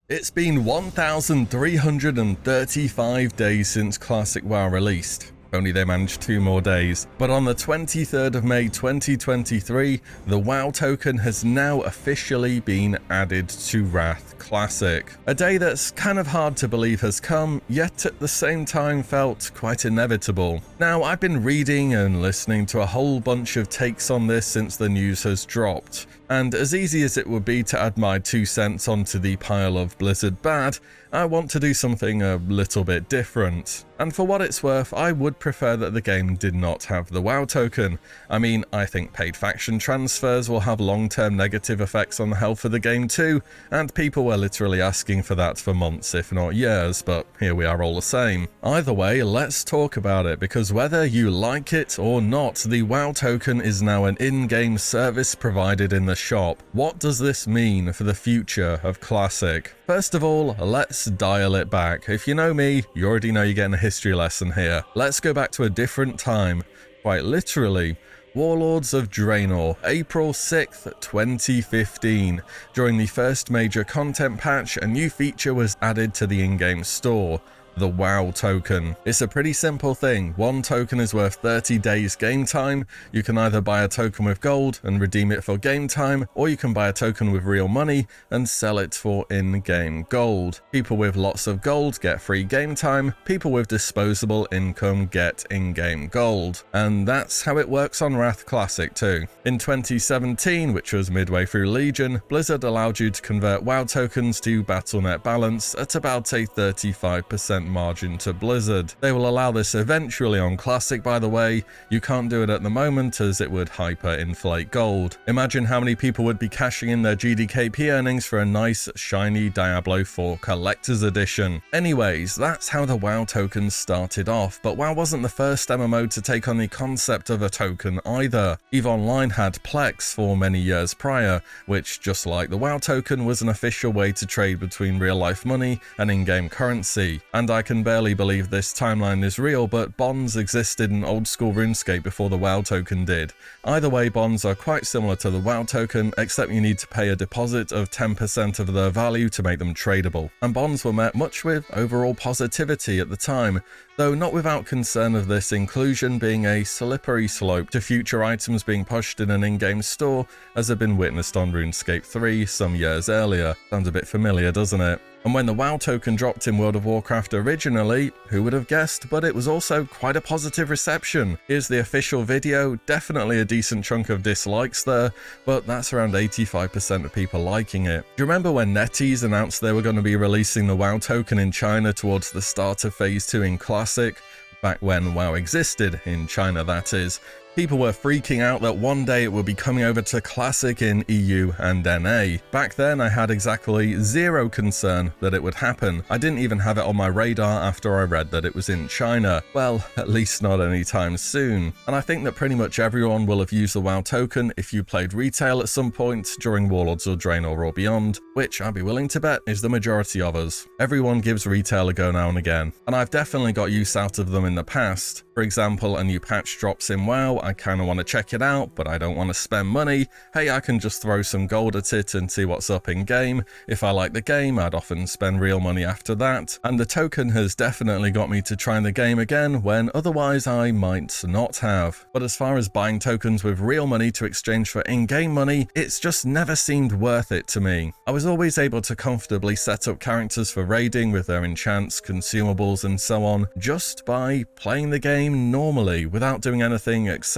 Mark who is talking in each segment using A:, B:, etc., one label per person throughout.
A: It's been 1,335 days since Classic WoW released. Only they managed 2 more days. But on the 23rd of May 2023, the WoW token has now officially been added to Wrath Classic. A day that's kind of hard to believe has come, yet at the same time felt quite inevitable. Now, I've been reading and listening to a whole bunch of takes on this since the news has dropped. And as easy as it would be to add my 2 cents onto the pile of Blizzard bad, I want to do something a little bit different. And for what it's worth, I would prefer that the game did not have the WoW token. I mean, I think paid faction transfers will have long-term negative effects on the health of the game too, and people were literally asking for that for months, if not years, but here we are all the same. Either way, let's talk about it, because whether you like it or not, the WoW token is now an in-game service provided in the shop. What does this mean for the future of Classic? First of all, let's dial it back. If you know me, you already know you're getting a history lesson here. Let's go back to a different time. Quite literally, Warlords of Draenor, April 6th, 2015. During the first major content patch, a new feature was added to the in-game store. The WoW token. It's a pretty simple thing. 1 token is worth 30 days game time. You can either buy a token with gold and redeem it for game time, or you can buy a token with real money and sell it for in-game gold. People with lots of gold get free game time. People with disposable income get in-game gold. And that's how it works on Wrath Classic too. In 2017, which was midway through Legion, Blizzard allowed you to convert WoW tokens to Battle.net balance at about a 35% margin to Blizzard. They will allow this eventually on Classic, by the way. You can't do it at the moment as it would hyperinflate gold. Imagine how many people would be cashing in their GDKP earnings for a nice shiny Diablo 4 Collector's Edition. Anyways, that's how the WoW token started off, but WoW wasn't the first MMO to take on the concept of a token either. EVE Online had Plex for many years prior, which, just like the WoW token, was an official way to trade between real-life money and in-game currency. And I can barely believe this timeline is real, but bonds existed in old-school RuneScape before the WoW token did. Either way, bonds are quite similar to the WoW token, except you need to pay a deposit of 10% of their value to make them tradable. And bonds were met much with overall positivity at the time, though not without concern of this inclusion being a slippery slope to future items being pushed in an in-game store, as had been witnessed on RuneScape 3 some years earlier. Sounds a bit familiar, doesn't it? And when the WoW token dropped in World of Warcraft originally, who would have guessed, but it was also quite a positive reception. Here's the official video, definitely a decent chunk of dislikes there, but that's around 85% of people liking it. Do you remember when NetEase announced they were going to be releasing the WoW token in China towards the start of Phase 2 in Classic? Back when WoW existed, in China that is. People were freaking out that one day it would be coming over to Classic in EU and NA. Back then I had exactly 0 concern that it would happen. I didn't even have it on my radar after I read that it was in China. Well, at least not anytime soon. And I think that pretty much everyone will have used the WoW token if you played retail at some point during Warlords of Draenor or beyond, which I'd be willing to bet is the majority of us. Everyone gives retail a go now and again, and I've definitely got use out of them in the past. For example, a new patch drops in WoW, I kind of want to check it out, but I don't want to spend money. Hey, I can just throw some gold at it and see what's up in game. If I like the game, I'd often spend real money after that. And the token has definitely got me to try the game again when otherwise I might not have. But as far as buying tokens with real money to exchange for in-game money, it's just never seemed worth it to me. I was always able to comfortably set up characters for raiding with their enchants, consumables and so on, just by playing the game normally without doing anything exceptional.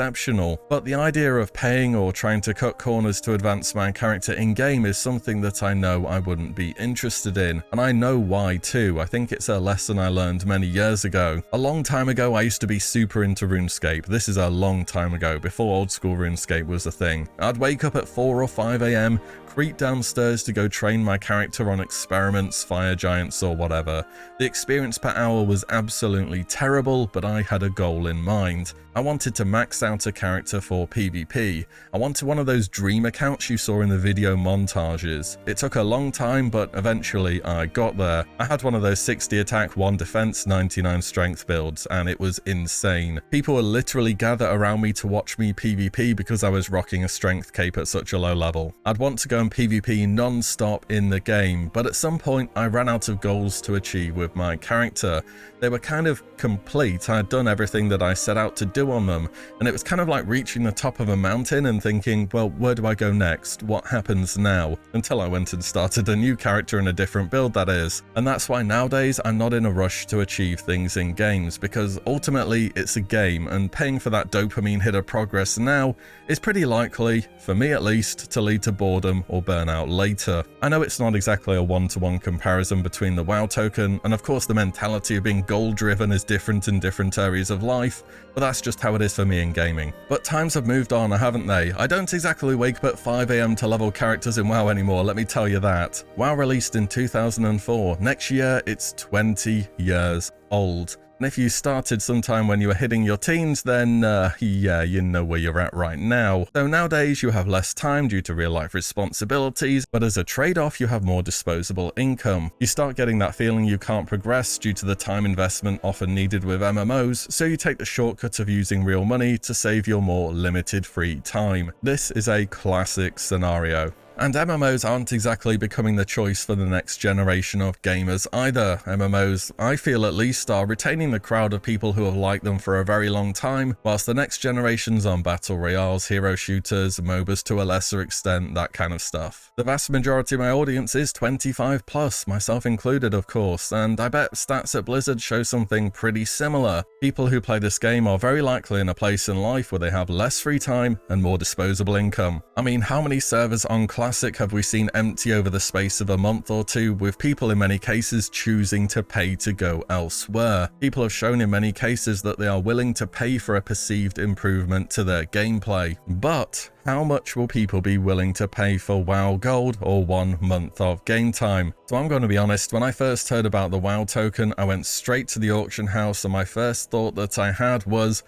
A: But the idea of paying or trying to cut corners to advance my character in-game is something that I know I wouldn't be interested in, and I know why too. I think it's a lesson I learned many years ago. A long time ago I used to be super into RuneScape. This is a long time ago, before old school RuneScape was a thing. I'd wake up at 4 or 5 AM, creep downstairs to go train my character on experiments, fire giants or whatever. The experience per hour was absolutely terrible, but I had a goal in mind. I wanted to max max out a character for PvP. I wanted one of those dream accounts you saw in the video montages. It took a long time, but eventually I got there. I had one of those 60 attack, 1 defense, 99 strength builds, and it was insane. People would literally gather around me to watch me PvP because I was rocking a strength cape at such a low level. I'd want to go and PvP non-stop in the game, but at some point I ran out of goals to achieve with my character. They were kind of complete. I had done everything that I set out to do on them, and it was kind of like reaching the top of a mountain and thinking, well, where do I go next? What happens now? Until I went and started a new character in a different build, that is. And that's why nowadays I'm not in a rush to achieve things in games, because ultimately it's a game, and paying for that dopamine hit of progress now is pretty likely, for me at least, to lead to boredom or burnout later. I know it's not exactly a one-to-one comparison between the WoW token, and of course the mentality of being goal-driven is different in different areas of life, but that's just how it is for me in gaming. But times have moved on, haven't they? I don't exactly wake up at 5 AM to level characters in WoW anymore, let me tell you that. WoW released in 2004. Next year, it's 20 years old. And if you started sometime when you were hitting your teens, then yeah, you know where you're at right now. So nowadays you have less time due to real life responsibilities, but as a trade-off you have more disposable income. You start getting that feeling you can't progress due to the time investment often needed with MMOs, so you take the shortcut of using real money to save your more limited free time. This is a classic scenario. And MMOs aren't exactly becoming the choice for the next generation of gamers either. MMOs, I feel at least, are retaining the crowd of people who have liked them for a very long time, whilst the next generation's on battle royales, hero shooters, MOBAs to a lesser extent, that kind of stuff. The vast majority of my audience is 25 plus, myself included of course, and I bet stats at Blizzard show something pretty similar. People who play this game are very likely in a place in life where they have less free time and more disposable income. I mean, how many servers on Classic have we seen empty over the space of a month or two, with people in many cases choosing to pay to go elsewhere? People have shown in many cases that they are willing to pay for a perceived improvement to their gameplay. But how much will people be willing to pay for WoW Gold or 1 month of game time? So I'm going to be honest, when I first heard about the WoW token, I went straight to the auction house and my first thought that I had was,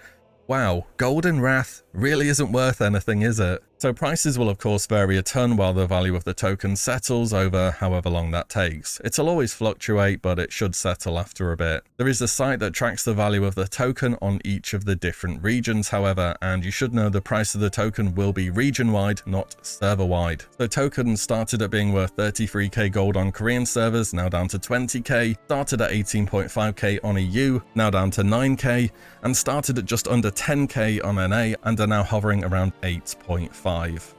A: wow, Golden Wrath really isn't worth anything, is it? So prices will of course vary a ton while the value of the token settles over however long that takes. It'll always fluctuate, but it should settle after a bit. There is a site that tracks the value of the token on each of the different regions, however, and you should know the price of the token will be region-wide, not server-wide. So tokens started at being worth 33k gold on Korean servers, now down to 20k, started at 18.5k on EU, now down to 9k, and started at just under 10k on NA, and are now hovering around 8.5.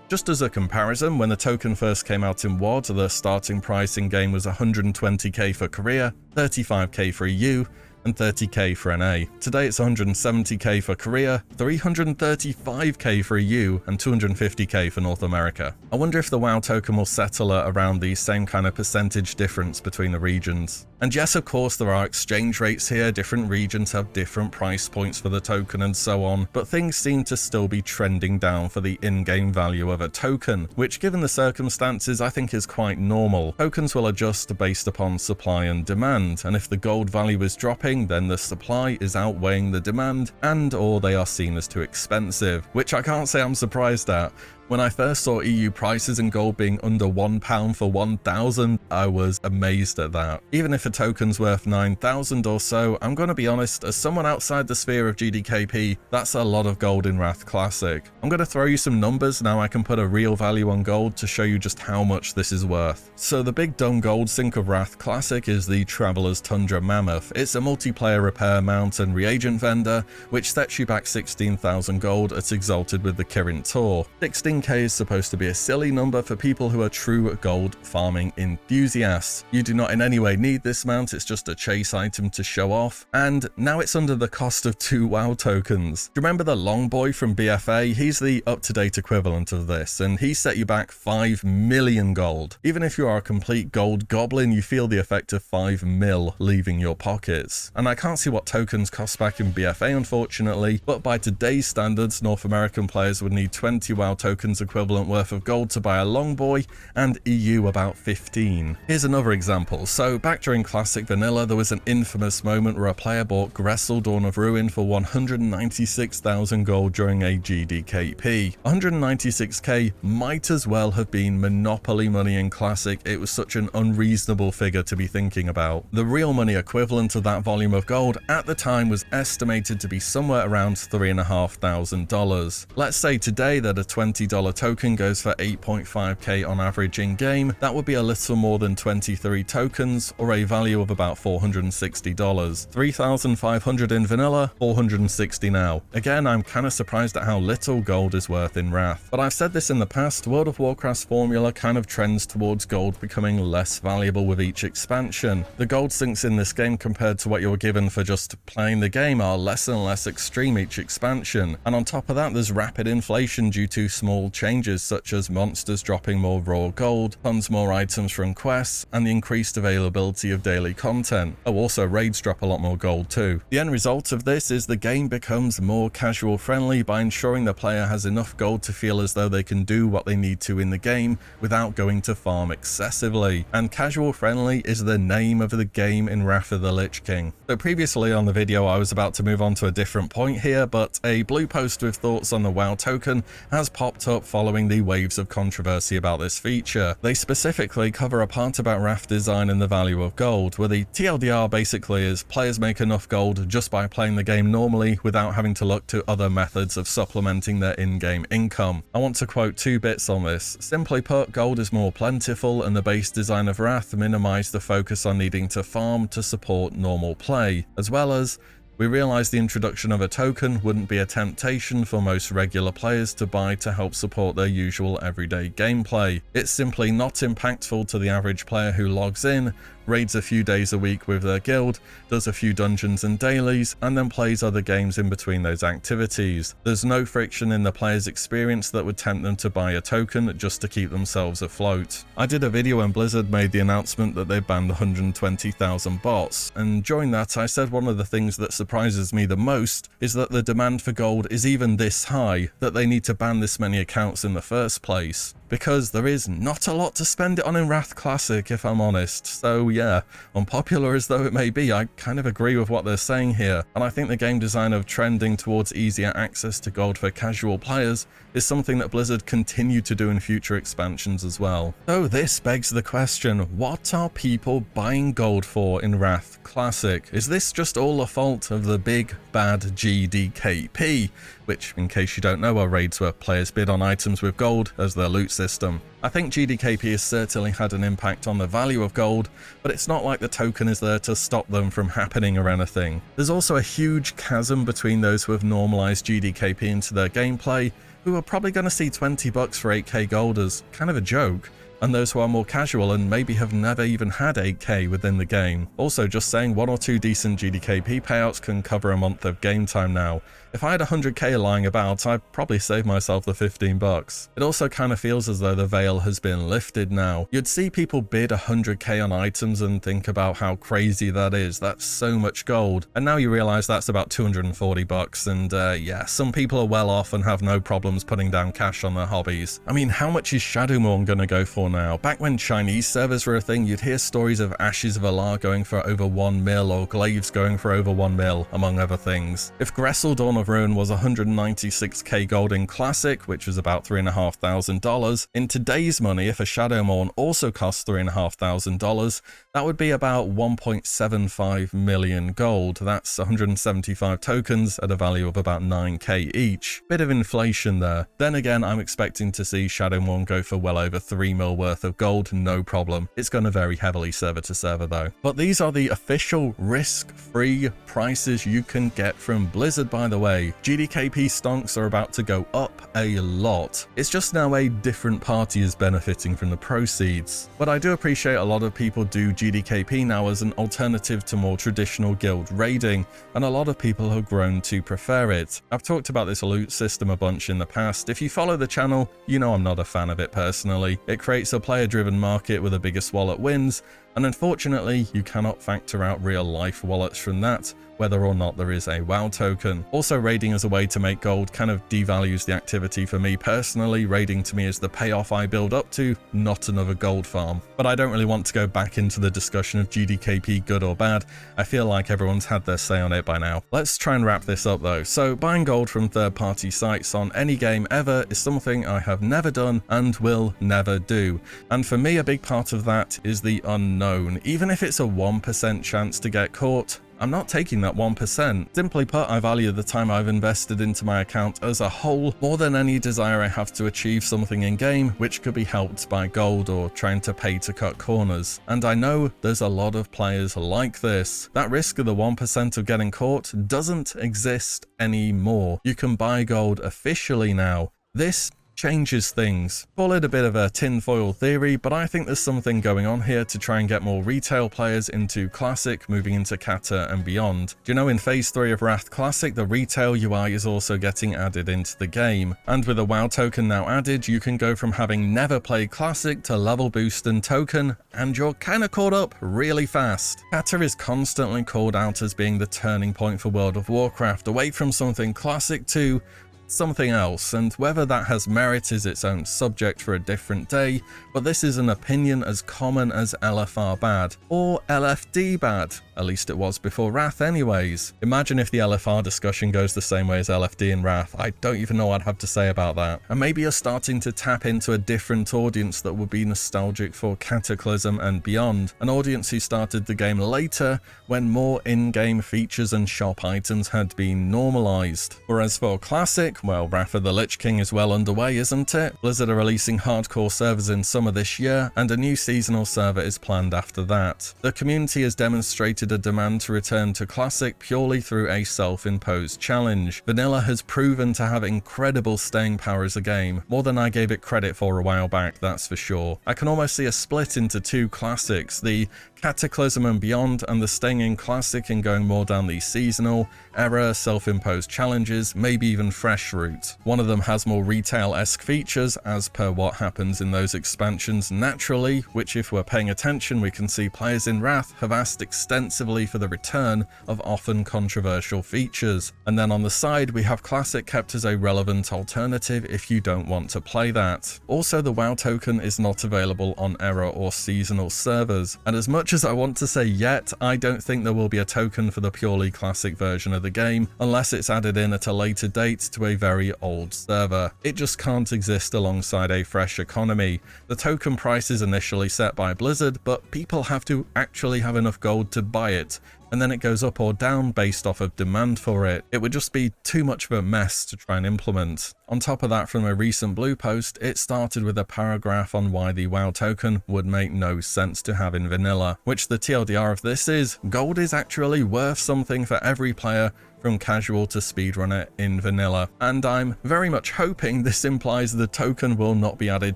A: Just as a comparison, when the token first came out in WoD, the starting price in game was 120k for Korea, 35k for EU, and 30k for NA. Today it's 170k for Korea, 335k for EU, and 250k for North America. I wonder if the WoW token will settle at around the same kind of percentage difference between the regions. And yes, of course, there are exchange rates here, different regions have different price points for the token and so on, but things seem to still be trending down for the in-game value of a token, which given the circumstances I think is quite normal. Tokens will adjust based upon supply and demand, and if the gold value is dropping, then the supply is outweighing the demand, and or they are seen as too expensive, which I can't say I'm surprised at. When I first saw EU prices and gold being under £1 for 1,000, I was amazed at that. Even if a token's worth 9,000 or so, I'm going to be honest, as someone outside the sphere of GDKP, that's a lot of gold in Wrath Classic. I'm going to throw you some numbers now I can put a real value on gold to show you just how much this is worth. So the big dumb gold sink of Wrath Classic is the Traveler's Tundra Mammoth. It's a multiplayer repair mount and reagent vendor, which sets you back 16,000 gold at Exalted with the Kirin Tour. 16k is supposed to be a silly number for people who are true gold farming enthusiasts. You do not in any way need this mount, it's just a chase item to show off, and now it's under the cost of 2 WoW tokens. Do you remember the Long Boy from BFA? He's the up-to-date equivalent of this, and he set you back 5 million gold. Even if you are a complete gold goblin, you feel the effect of 5 mil leaving your pockets. And I can't see what tokens cost back in BFA unfortunately, but by today's standards, North American players would need 20 WoW tokens tokens equivalent worth of gold to buy a long boy, and EU about 15. Here's another example. So back during Classic Vanilla, there was an infamous moment where a player bought Gressel Dawn of Ruin for 196,000 gold during a GDKP. 196k might as well have been Monopoly money in Classic. It was such an unreasonable figure to be thinking about. The real money equivalent of that volume of gold at the time was estimated to be somewhere around $3,500. Let's say today that a $20 token goes for 8.5k on average in game. That would be a little more than 23 tokens, or a value of about $460. 3,500 in vanilla, 460 now. Again, I'm kind of surprised at how little gold is worth in Wrath. But I've said this in the past, World of Warcraft's formula kind of trends towards gold becoming less valuable with each expansion. The gold sinks in this game compared to what you're given for just playing the game are less and less extreme each expansion. And on top of that, there's rapid inflation due to small changes such as monsters dropping more raw gold, tons more items from quests, and the increased availability of daily content. Oh, also raids drop a lot more gold too. The end result of this is the game becomes more casual friendly by ensuring the player has enough gold to feel as though they can do what they need to in the game without going to farm excessively. And casual friendly is the name of the game in Wrath of the Lich King. So previously on the video I was about to move on to a different point here, but a blue post with thoughts on the WoW token has popped up following the waves of controversy about this feature. They specifically cover a part about Wrath design and the value of gold, where the TLDR basically is players make enough gold just by playing the game normally without having to look to other methods of supplementing their in-game income. I want to quote two bits on this. Simply put, gold is more plentiful and the base design of Wrath minimized the focus on needing to farm to support normal play, as well as we realized the introduction of a token wouldn't be a temptation for most regular players to buy to help support their usual everyday gameplay. It's simply not impactful to the average player who logs in, raids a few days a week with their guild, does a few dungeons and dailies, and then plays other games in between those activities. There's no friction in the player's experience that would tempt them to buy a token just to keep themselves afloat. I did a video when Blizzard made the announcement that they banned 120,000 bots, and during that I said one of the things that surprises me the most is that the demand for gold is even this high, that they need to ban this many accounts in the first place. Because there is not a lot to spend it on in Wrath Classic, if I'm honest. So yeah, unpopular as though it may be, I kind of agree with what they're saying here, and I think the game design of trending towards easier access to gold for casual players is something that Blizzard continue to do in future expansions as well. So this begs the question, what are people buying gold for in Wrath Classic? Is this just all the fault of the big bad GDKP, which, in case you don't know, are raids where players bid on items with gold as their loot system? I think GDKP has certainly had an impact on the value of gold, but it's not like the token is there to stop them from happening or anything. There's also a huge chasm between those who have normalized GDKP into their gameplay, who are probably going to see $20 for 8k gold as kind of a joke, and those who are more casual and maybe have never even had 8k within the game. Also, just saying, 1 or 2 decent GDKP payouts can cover a month of game time now. If I had 100k lying about, I'd probably save myself the $15. It also kind of feels as though the veil has been lifted now. You'd see people bid 100k on items and think about how crazy that is. That's so much gold. And now you realize that's about $240, and yeah, some people are well off and have no problems putting down cash on their hobbies. I mean, how much is Shadowmourne gonna go for now? Back when Chinese servers were a thing, you'd hear stories of Ashes of Allah going for over 1 mil or Glaives going for over 1 mil, among other things. If Gressel Dawn of Ruin was 196k gold in Classic, which was about $3,500, in today's money, if a Shadowmourne also costs $3,500, that would be about 1.75 million gold. That's 175 tokens at a value of about 9k each. Bit of inflation there. Then again, I'm expecting to see Shadowmourne go for well over 3 mil worth of gold, no problem. It's going to vary heavily server to server though. But these are the official risk-free prices you can get from Blizzard, by the way. GDKP stonks are about to go up a lot. It's just now a different party is benefiting from the proceeds. But I do appreciate a lot of people do GDKP now as an alternative to more traditional guild raiding, and a lot of people have grown to prefer it. I've talked about this loot system a bunch in the past. If you follow the channel, you know I'm not a fan of it personally. It creates a player-driven market where the biggest wallet wins, And unfortunately, you cannot factor out real life wallets from that, whether or not there is a WoW token. Also, raiding as a way to make gold kind of devalues the activity for me personally. Raiding to me is the payoff I build up to, not another gold farm. But I don't really want to go back into the discussion of GDKP good or bad. I feel like everyone's had their say on it by now. Let's try and wrap this up though. So buying gold from third-party sites on any game ever is something I have never done and will never do. And for me, a big part of that is the unknown. Even if it's a 1% chance to get caught, I'm not taking that 1%. Simply put, I value the time I've invested into my account as a whole more than any desire I have to achieve something in game which could be helped by gold or trying to pay to cut corners. And I know there's a lot of players like this. That risk of the 1% of getting caught doesn't exist anymore. You can buy gold officially now. This changes things. Call it a bit of a tinfoil theory, but I think there's something going on here to try and get more retail players into Classic, moving into Kata and beyond. Do you know in Phase 3 of Wrath Classic, the retail UI is also getting added into the game. And with a WoW token now added, you can go from having never played Classic to level boost and token, and you're kinda caught up really fast. Kata is constantly called out as being the turning point for World of Warcraft, away from something Classic to something else, and whether that has merit is its own subject for a different day, but this is an opinion as common as LFR bad, or LFD bad. At least it was before Wrath anyways. Imagine if the LFR discussion goes the same way as LFD and Wrath. I don't even know what I'd have to say about that. And maybe you're starting to tap into a different audience that would be nostalgic for Cataclysm and beyond, an audience who started the game later when more in-game features and shop items had been normalized. Whereas for Classic, well, Wrath of the Lich King is well underway, isn't it? Blizzard are releasing hardcore servers in summer this year, and a new seasonal server is planned after that. The community has demonstrated a demand to return to Classic purely through a self-imposed challenge. Vanilla has proven to have incredible staying power as a game, more than I gave it credit for a while back, that's for sure. I can almost see a split into two classics, the Cataclysm and beyond, and the staying in Classic and going more down the seasonal, era, self-imposed challenges, maybe even fresh route. One of them has more retail-esque features as per what happens in those expansions naturally, which if we're paying attention we can see players in Wrath have asked extensively for the return of often controversial features. And then on the side we have Classic kept as a relevant alternative if you don't want to play that. Also, the WoW token is not available on era or seasonal servers, and as much as I want to say yet, I don't think there will be a token for the purely Classic version of the game unless it's added in at a later date to a very old server. It just can't exist alongside a fresh economy. The token price is initially set by Blizzard, but people have to actually have enough gold to buy it, and then it goes up or down based off of demand for it. It would just be too much of a mess to try and implement. On top of that, from a recent blue post, it started with a paragraph on why the WoW token would make no sense to have in vanilla, which the TLDR of this is, gold is actually worth something for every player from casual to speedrunner in vanilla, and I'm very much hoping this implies the token will not be added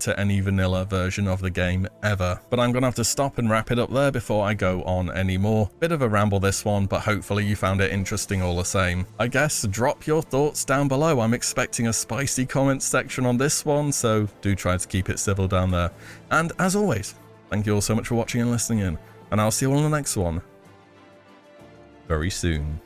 A: to any vanilla version of the game ever. But I'm gonna have to stop and wrap it up there before I go on anymore. Bit of a ramble this one, but hopefully you found it interesting all the same. I guess drop your thoughts down below. I'm expecting a spicy comments section on this one, so do try to keep it civil down there. And as always, thank you all so much for watching and listening in, and I'll see you all in the next one very soon.